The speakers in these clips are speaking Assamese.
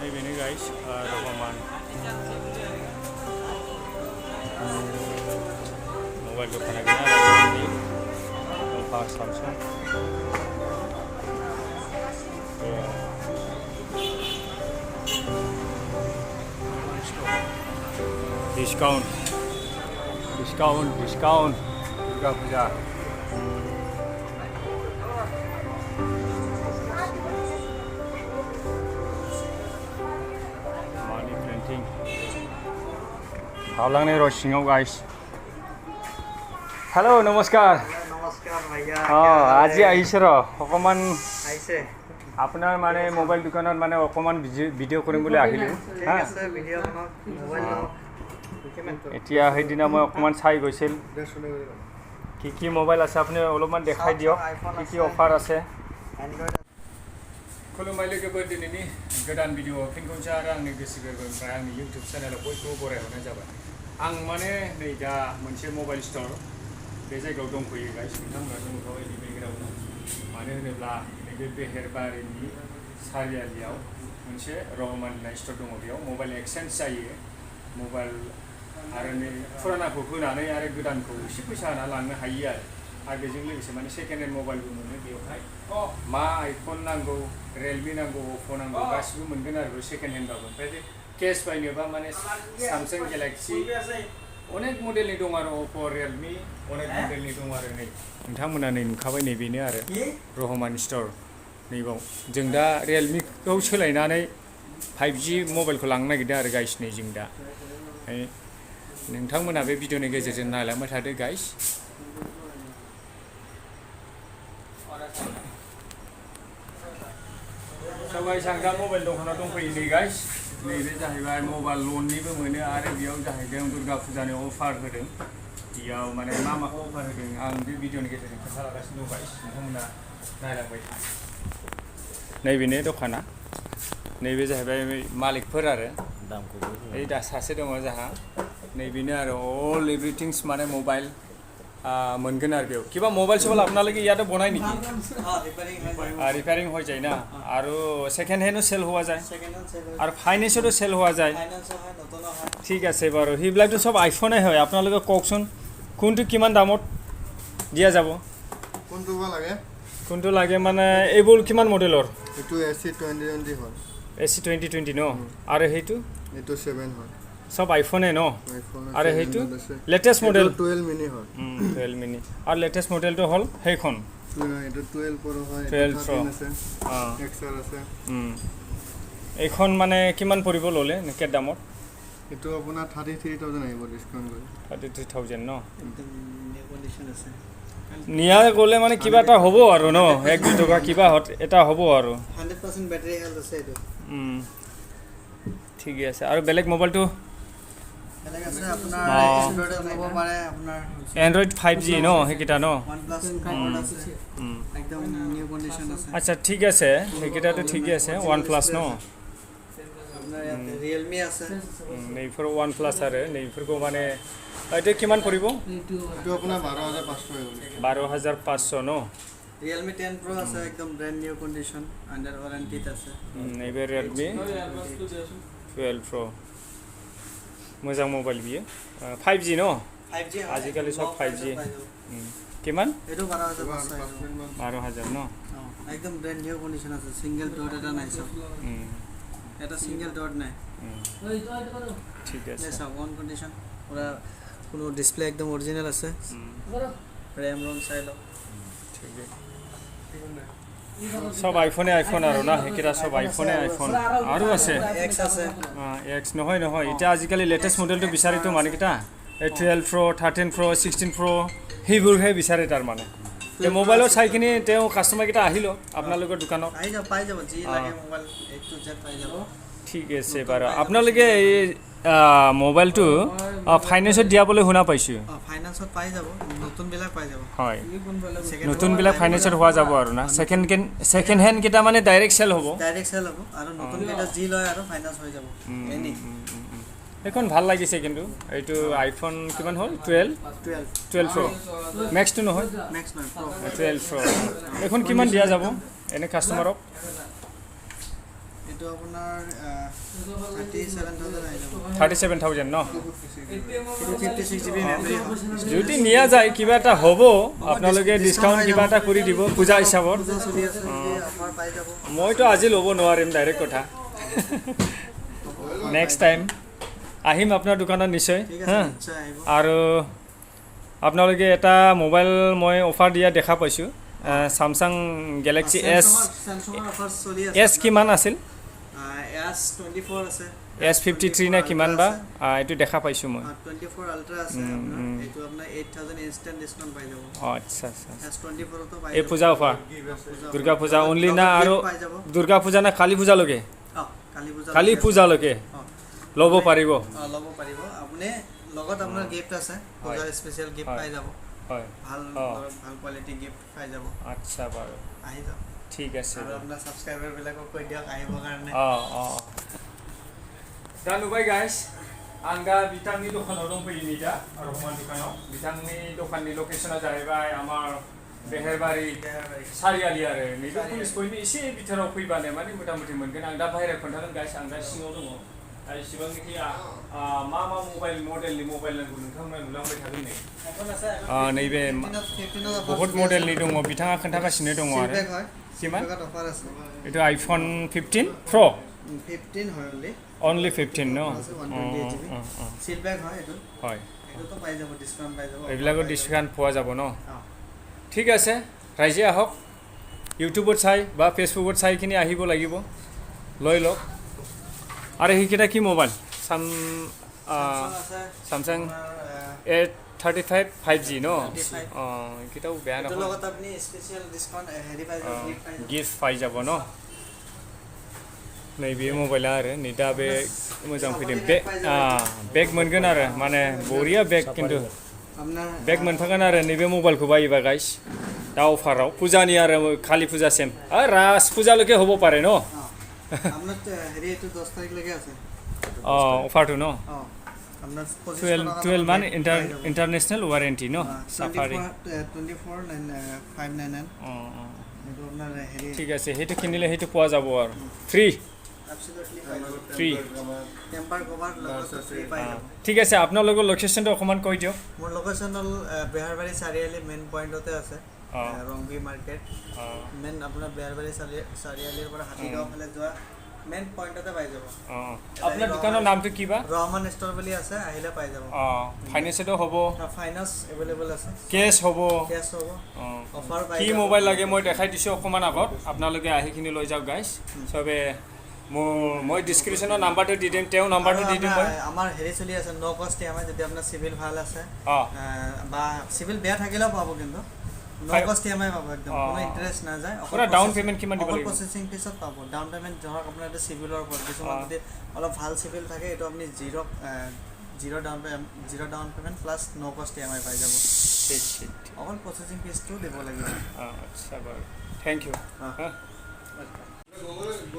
ini guys, RAHMAN mobile dukaan lagi ini lepas Samsung. Diskon Durga Puja. Money printing. How long ne roshing guys? Hello, namaskar. নমস্কাৰ ভাইয়া আজি আহিছে অকমান আহিছে আপোনাৰ মানে মোবাইল দোকানত মানে অকমান ভিডিঅ' কৰিম বুলি আহিলো ঠিক আছে ভিডিঅ' বনাওক মোবাইল এতিয়া সেইদিনা মই অকমান চাই গৈছিল কি মোবাইল আছে আপুনি অলপমান দেখাই দিয়ক কি অফার আছে এন্ড্রয়েড खुलुमबाय लोगोफोर दिनैनि गोदान भिडिअ फिन खनसे आरो आंनि गोसो गोरबोनिफ्राय आंनि इउटिउब चेनेलाव बयखौबो बरायहरनाय जाबाय आं माने नै दा मोनसे मबाइल स्ट'र बे जायगायाव दंफैयो गाइस नोंथांमोना नुखाबाय नैबे ग्राउन्डआव मानो होनोब्ला नैबे बेहेरबारिनि चारियालियाव मोनसे रहमान होननाय स्ट'र दङ बेयाव मबाइल एक्सचेन्ज जायो मबाइल आरो नै फुरानाखौ होनानै आरो गोदानखौ एसे फैसा होना लांनो हायो आरो बेजों लोगोसे माने सेकेन्ड हेन्ड मबाइलबो मोनो बेवहाय मा आइफन नांगौ रियेलमि नांगौ अप्प' नांगौ गासिबो मोनगोन आरो सेकेन्ड हेन्डबाबो ओमफ्राय केस बायनोबा माने सामसुं गेलेक्सि अनेक मडेलनि दं आरो अप्प' रियेलमि अनेक मडेलनि दं आरो नै नोंथांमोना नै नुखाबाय नै बेनो आरो रहमान स्ट'र नैबाव जों दा रियेलमिखौ सोलायनानै 5G मबाइलखौ लांनो नागिरदों आरो गाइस नै जों दा नोंथांमोना बे भिडिअनि गेजेरजों नायलांबाय थादो गाइस सबाय सांगा मबाइल दखानाव दंफैयो नै गाइस नैबे जाहैबाय मबाइल लननिबो मोनो आरो बेयाव जाहैदों दुर्गा फुजानि अफार होदों बेयाव माने मा माखौ अफार होदों आं बे भिडिअनि गेजेरजों खोन्थालांगासिनो दं गाइस नोंथांमोना नायलांबाय था नैबेनो दखाना नैबे जाहैबाय मालिकफोर आरो दामखौबो ओइ दा सासे दङ जोंहा नैबेनो आरो अल एभ्रिथिंस माने मोबाइल मोनगोन आरो बेयाव किबा मोबाइल सब आपना लगे याद बनाय नेকি रिपेयरिंग हो जाए ना आरो सेकेंड हैंड सेल हुआ जाए और फाइनेंसो सेल हुआ जाए ठीक আছে বাৰু হিবিলাক তো সব আইফোনে হয় আপোনালোকে কওকচোন কোনটো কিমান দামত দিয়া যাব কোনটো লাগে মানে এইবোৰ কিমান মডেলৰ এটো এসি 2020 হয় এসি 2020 ন আৰু হেইটো এটো 7 হয় सब आईफोन है नो अरे हेतु लेटेस्ट मॉडल 12 मिनी হয় 12 मिनी और लेटेस्ट मॉडल तो हल हेखन এটো 12 প্रो হয় 12 प्रो এক্সএল আছে এখন মানে কিমান পৰিব ললে নেকে দামত এটো আপোনাৰ 33000 আহিব ডিসকাউন্ট কৰি 33000 ন একদম নিউ কন্ডিশন আছে নিয়া গলে মানে কিবা এটা হ'ব আৰু ন 1-2 টকা কিবা এটা হ'ব আৰু 100% ব্যাটাৰি হেলথ আছে এটো ঠিক আছে আৰু বেলেগ মোবাইলটো বেলেগ আছে আপোনাৰ এন্ড্ৰয়েড হ'ব পাৰে আপোনাৰ এন্ড্রয়েড 5G ন হেকিটা ন OnePlus আছে একদম নিউ কন্ডিশন আছে আচ্ছা ঠিক আছে হেকিটা তো ঠিকই আছে OnePlus ন আপোনাৰ ইয়াতে Realme আছে নেইফৰ OnePlus আৰে নেইফৰকো মানে এটা কিমান পৰিব এটো আপোনাৰ 12500 12500 ন Realme 10 Pro আছে একদম brand new condition under warranty আছে নেইবে Realme 12 Pro मोजां मोबाइल बियो 5G न 5G आजिकालि सब 5G কিমান এটো 12500 ন একদম ব্র্যান্ড নিউ কন্ডিশন আছে সিঙ্গেল ডট এটা নাই সব এটা সিঙ্গেল ডট নাই ঠিক আছে সব অন কন্ডিশন পুরা কোনো ডিসপ্লে একদম অরিজিনাল আছে র‍্যাম রম চাইলো ঠিক আছে সব আইফোনে আইফোন আৰু না হেকিটা সব আইফোনে আইফোন আৰু আছে এক্স আছে এক্স নহয় নহয় এটা আজিকালি লেটেষ্ট মডেলটো বিচাৰিতো মানে কিটা 12 Pro 13 Pro 16 Pro হেইবোৰ বিচাৰে তাৰ মানে এই মোবাইলৰ চাইকিনি তেও কাস্টমাৰ কিটা আহিলো আপোনালোকৰ দোকানত পাই যাব জি লাগে মোবাইল A to Z পাই যাব ঠিক আছে বাৰু আপোনালোকে এই মোবাইলটো ফাইনেন্সত দিয়াবলৈ শুনা পাইছো ফাইনান্সত পাই যাব নতুন বিলাক পাই যাব হয় নতুন বিলাক ফাইনেন্সত হোৱা যাব আৰু না সেকেন্ড হ্যান্ড কিটা মানে ডাইৰেক্ট সেল হ'ব আৰু নতুন কিটা জি লয় আৰু ফাইনান্স হৈ যাব এনি এখন ভাল লাগিছে কিন্তু এইটো আইফোন কিমান হল 12 Pro ম্যাক্স তো নহয় ম্যাক্স নহয় Pro 12 Pro এখন কিমান দিয়া যাব এনে কাস্টমাৰক এইটো আপোনাৰ 37,000 আহি যাব 37,000 ন এইটো 56 GB মেমৰি যদি নিয়া যায় কিবা এটা হ'ব আপোনালোকে ডিসকাউন্ট কিবা এটা কৰি দিব পূজা হিচাপত চলি আছে অফাৰ পাই যাব মইতো আজি ল'ব নোৱাৰিম ডাইৰেক্ট কথা নেক্সট টাইম আহিম আপোনাৰ দোকানত নিশ্চয় হা আৰু আপোনালোকে এটা মোবাইল মই অফাৰ দিয়া দেখা পাইছোঁ Samsung Galaxy S S কিমান আছিল S24 আছে S53 না কিমান বা এইটো দেখা পাইছোঁ মই 24 আল্ট্ৰা আছে আপোনাৰ এইটো আপোনাৰ 8000 ইনস্ট্যান্ট ডিসকাউন্ট পাই যাব আচ্ছা আচ্ছা S24 তো পাই এই পূজা অফাৰ দুৰ্গা পূজা অনলি না আৰু দুৰ্গা পূজা না কালী পূজা লগে কালী পূজা লগে ল'ব পাৰিব আপুনি লগত আপোনাৰ গিফট আছে পূজাৰ স্পেশাল গিফট পাই যাব হয় ভাল ভাল কোৱালিটি গিফট পাই যাব আচ্ছা বাৰু আহি যাব ঠিক আছে আৰু আপোনাৰ সাবস্ক্ৰাইবাৰ বিলাকক কৈ দিয়ক আহিবৰ কাৰণে दा नुबाय गाइस आं दा बिथांनि दखानाव दंफैयो नै दा रहमान दखानाव बिथांनि दखाननि लकेशना जाहैबाय आमार बेहरबारि चारियालि आरो नैबे पुलिस पइन्टनि एसे बिथोराव फैबानो माने मथा-मथि मोनगोन आं दा बाहेरायाव खोन्थागोन गाइस आं दा सिङाव दङ दा इसेबांनिखि मा मा मबाइल मडेलनि मबाइल नांगौ नोंथांमोना नुलांबाय थागोन नै नैबे बहुत मडेलनि दङ बिथाङा खोन्थागासिनो दङ आरो किमान एটো आइफोन 15 प्रो 15 হয় only 15 no সিল ব্যাগ হয় এটো হয় এটো তো পাই যাব ডিসকাউন্ট পাই যাব এইবিলাকৰ ডিসকাউন্ট পোৱা যাব ন ঠিক আছে ৰাইজে আহক ইউটিউবত চাই বা ফেসবুকত চাই কিনি আহিব লাগিব লৈ লওক আৰু এইকেইটা কি mobile Samsung A35 5G no এইকেইটাও বেয়া নহয় লগত আপুনি স্পেশাল ডিসকাউন্ট হেৰি পাই যাব গিফট পাই যাব ন नैबे मबाइला आरो नै दा बे मोजां फैदों बेग मोनगोन आरो माने बरिया बेग किन्तु बेग मोनफागोन आरो नैबे मबाइलखौ बायोबा गाइस दा अफाराव फुजानि आरो काली फुजासिम राज फुजाলৈকে হ'ব পাৰে ন আপোনাৰ হেৰি এইটো 10 তাৰিখলৈকে আছে অফাৰটো ন আপোনাৰ 12 মান ইন্টাৰনেশনাল ওয়াৰেন্টি ন সাফাৰি 24599 এইটো আপোনাৰ হেৰি ঠিক আছে হেটো কিনিলে হেটো পোৱা যাব আৰু ফ্ৰী ফ্ৰী টেম্পাৰ কভাৰ লগত ফ্ৰী পাই যাব ঠিক আছে আপোনালোকৰ লোকেশনটো অকমান কৈ দিয়ক মোৰ লোকেশন হল বেহাৰবাৰী চাৰিআলি মেইন পইণ্টতে আছে ৰংগী মাৰ্কেট মেইন আপোনাৰ বেহাৰবাৰী চাৰিআলিৰ পৰা হাতীগাঁও ফালে যোৱা মেইন পইণ্টতে পাই যাব আপোনাৰ দোকানৰ নামটো কি বা ৰহমান ষ্টৰ বুলি আছে আহিলে পাই যাব ফাইনেন্সটো হ'ব ফাইনান্স এভেইলেবল আছে কেশ হ'ব অফাৰ পাই কি মোবাইল লাগে মই দেখাই দিছো অকমান আগত আপোনালোকে আহি কিনি লৈ যাওক গাইস সবে মই ডেসক্ৰিপচনৰ নাম্বাৰটো দি দিম তেও নাম্বাৰটো দি দিম আমাৰ হেৰি চলি আছে নো কষ্ট আমাৰ যদি আপোনাৰ সিভিল ভাল আছে বা সিভিল বেয়া থাকিলেও পাব কিন্তু নো কষ্ট ইএমআই পাব একদম কোনো ইন্টারেস্ট না যায় পুরা ডাউন পেমেন্ট কিমান দিব লাগিব প্ৰসেসিং ফিছত পাব ডাউন পেমেন্ট জহক আপোনাৰ এটা সিভিলৰ ওপৰত কিছুমান যদি অলপ ভাল সিভিল থাকে এটো আপুনি জিরো ডাউন পেমেন্ট প্লাস নো কষ্ট ইএমআই পাই যাব ঠিক ঠিক অকল প্ৰসেসিং ফিছটো দিব লাগিব আচ্ছা বাৰু থ্যাংক ইউ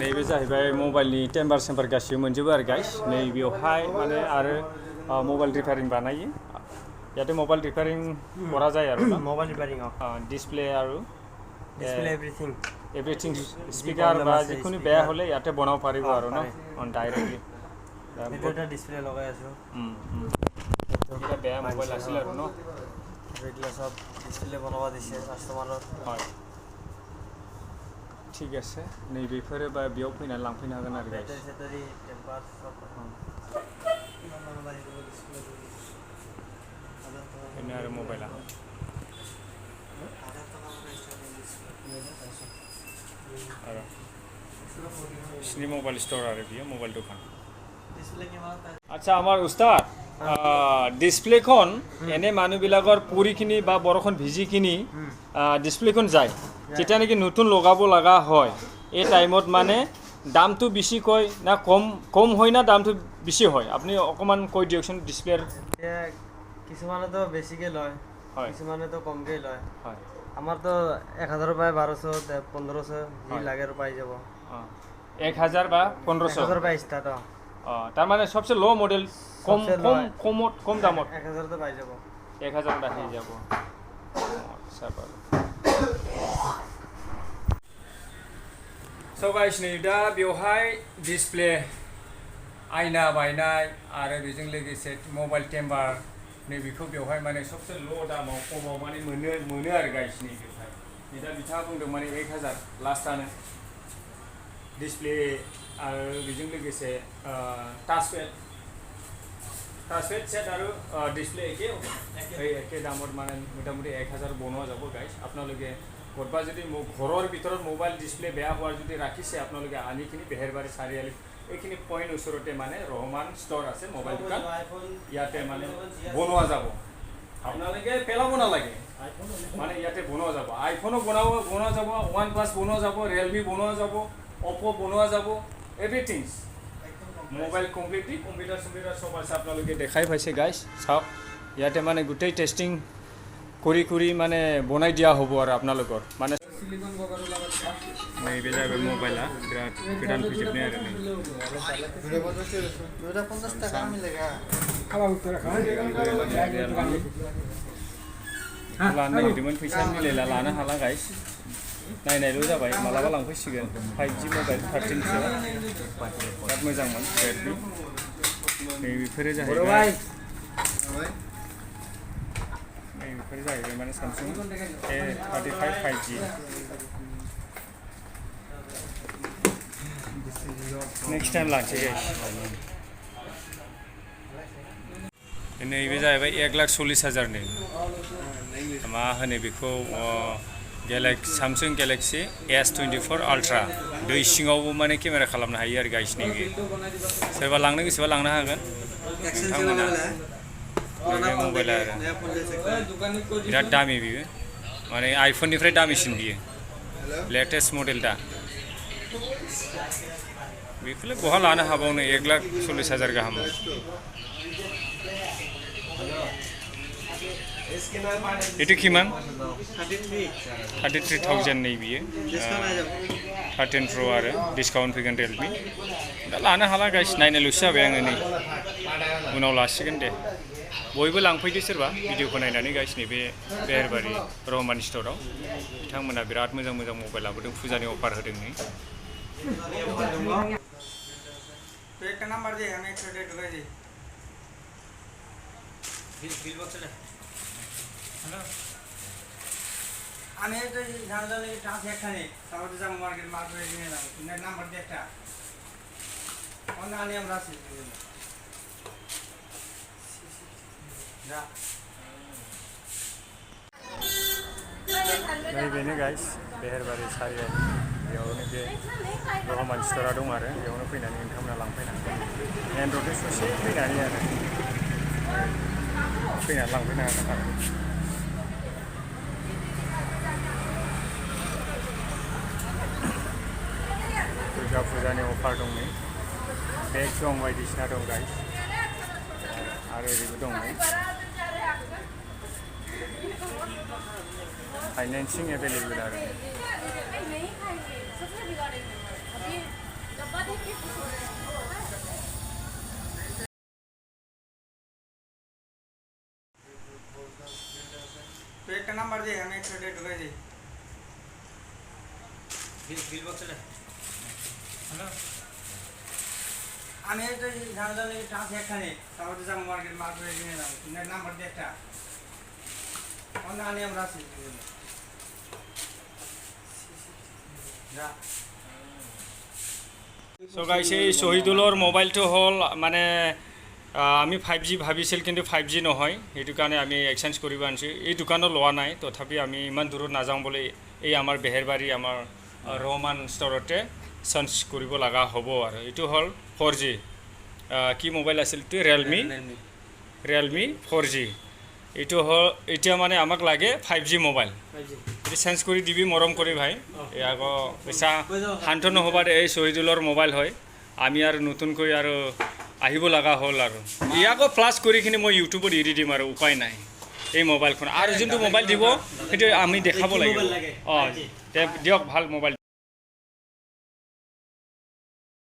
नैबे जाहैबाय मबाइलनि टेम्पार सेम्पार गासिबो मोनजोबो आरो गाइस नैबेयावहाय माने आरो मबाइल रिपेयारिं बानायो ইয়াতে मोबाइल रिपेयारिं কৰা যায় আৰু মোবাইল ৰিপেয়াৰিং ডিসপ্লে আৰু ডিসপ্লে এভৰিথিং স্পিকাৰ বা যিকোনো বেয়া হলে ইয়াতে বনাব পাৰিব আৰু ন অন ডাইৰেক্টলি এটা ডিসপ্লে লগাই আছো এটা বেয়া মোবাইল আছিল আৰু ন ৰেগুলাৰ সব ডিসপ্লে বনাবা দিছে কাস্টমাৰৰ হয় ঠিক আছে नै बेफोरो बा बेयाव फैना लांफैनो हागोन आरो गाइस बेटारि टेम्पार सब ini ada mobile ini mobile store ada dia mobile dukan আচ্ছা আমার উস্তাদ ডিসপ্লে খন এনে মানুহ বিলাকৰ পুৰি কিনি বা বৰখন ভিজি কিনি ডিসপ্লে খন যায় যেটা নাকি নতুন লগাব লাগা হয় এই টাইমত মানে দামটো বেশি কয় না কম হয় না দামটো বেশি হয় আপনি অকমান কৈ দিয়কচোন ডিসপ্লেৰ কিছুমানে তো বেছিকে লয় হয় কিছুমানে তো কমকে লয় হয় আমার তো 1000 পায় 1200 1500 জি লাগে আর পাই যাব 1000 বা 1500 1000 পায় স্টার্ট তার মানে সবচেয়ে লো মডেল কম দামত 1000 তো পাই যাব 1000 টা হয়ে যাব আচ্ছা ভালো So guys नै दा बेवहाय डिसप्ले आयना बायनाय आरो बेजों लोगोसे मबाइल टेम्पार नै बेखौ बेवहाय माने सबसे ल' दामाव खमाव माने मोनो आरो गाइस नै बेवहाय नै दा बिथाङा बुंदों माने 1000 लास्टानो डिसप्ले आरो बेजों लोगोसे टाचपेड सेट आरो डिसप्ले एके दामत माने मोटामुटी 1000 বনোৱা যাব গাইস আপোনালোকে কৰবা যদি ঘৰৰ ভিতৰত মোবাইল ডিসপ্লে বেয়া হোৱাৰ যদি ৰাখিছে আপোনালোকে আনিখিনি বেহেৰবাৰী চাৰিআলি এইখিনি পইণ্ট ওচৰতে মানে ৰহমান ষ্ট'ৰ আছে মোবাইল দোকান ইয়াতে মানে বনোৱা যাব আপোনালোকে পেলাব নালাগে মানে ইয়াতে বনোৱা যাব আইফোনো বনোৱা যাব OnePlus বনোৱা যাব Realme বনোৱা যাব Oppo বনোৱা যাব এভৰিথিং মোবাইল কমপ্লিটলি কম্পিউটাৰ সব আছে আপোনালোকে দেখাই পাইছে গাইস চাওক ইয়াতে মানে গোটেই টেষ্টিং কৰি মানে বনাই দিয়া হ'ব আৰু আপোনালোকৰ মানে সিলিকন কভাৰৰ লগত নাই বেজাবে মোবাইলা বিৰাট কিটান ফিজিট নাই আৰু নাই 250 টাকা মিলেগা খালা উত্তর খাওয়া लानो नागिरदोंमोन फैसा मिलायला लानो हाला गाइस नायनायल' जाबाय मालाबा लांफैसिगोन 5G मबाइल 13 सो बिराद मोजांमोन Redmi नै बेफोरो जाहैबाय बेफोर जाहैबाय माने Samsung A35 5G next time लांसै गाइस नैबे जाहैबाय 1,40,000 नि मा होनो बेखौ Samsung Galaxy S24 Ultra दै सिङावबो माने केमेरा खालामनो हायो आरो गाइस नैबे सोरबा लांनो गोसोबा लांनो हागोन नोंथांमोना मबाइल आरो बिराद दामि बियो माने आइफोननिफ्राय दामिसिन बियो लेटेस्ट मडेल दा बेखौलाय बहा लानो हाबावनो 1,40,000 गाहाम itu kiman 33,000 नै बियो 13 Pro आरो डिसकाउन्ट फैगोन Realme दा लानो हाला गाइस नायनायल'सो जाबाय आङो नै उनाव लासिगोन दे बयबो लांफैदो सोरबा भिडिअखौ नायनानै गाइस नैबे बेहेरबारि रहमान स्ट'राव बिथांमोना बिराद मोजां मबाइल लाबोदों फुजानि अफार होदों नै तो एक नंबर दे हमें एक डेट ढुकाई दे बिल बॉक्स ले हेलो আমি তো জানলে টাস এখানে সাউথ জাম মার্কেট মার্কেট নিয়ে নাও নেট নাম্বার দে একটা অন্য আনি আমরা আছি যা नै बेनो गाइस बेहेरबारि सारियालि बेयावनो बे रहमान स्ट'रा दं आरो बेयावनो फैनानै नोंथांमोना लांफैनो हागोन मेन र'डनि ससे फैनानै आरो फैनानै लांफैनो हागोन आरो दुर्गा फुजानि अफार दं नै बेग दं बायदिसिना दं गाइस आरो ओरैबो दं नै फाइनेंसिंग एवेलेबल आरो तो एक नंबर दे हमें एक डेट ढुकाई दे बिल बॉक्स ले हेलो আমি তো জানলে টাস এখানে সাউথ জাম মার্কেট মার্কেট নিয়ে নাও নেট নাম্বার দে একটা অন্য আনি আমরা আছি যা সো গাইস এই শহীদুলৰ মোবাইলটো হল মানে আমি 5G ভাবিছিল কিন্তু 5G নহয় এইটো কাৰণে আমি এক্সচেঞ্জ কৰিব আনিছো এই দোকানত লোৱা নাই তথাপি আমি ইমান দূৰত নাযাওঁ বুলি এই আমাৰ বেহেৰবাৰী আমাৰ ৰহমান ষ্ট'ৰতে চেঞ্জ কৰিব লগা হ'ব আৰু এইটো হল 4G কি মোবাইল আছিল তো Realme 4G এইটো হল এতিয়া মানে আমাক লাগে 5G মোবাইল এটি চেঞ্জ কৰি দিবি মৰম কৰি ভাই এই আগো পইচা শান্ত নহবা এই শহীদুলৰ মোবাইল হয় আমি আৰু নতুনকৈ আৰু আহিব লগা হল আৰু ইয়াকো প্লাস কৰিখিনি মই ইউটিউবত এৰি দিম আৰু উপায় নাই এই মোবাইলখন আৰু যোনটো মোবাইল দিব সেইটো আমি দেখাব লাগিব দিয়ক ভাল মোবাইল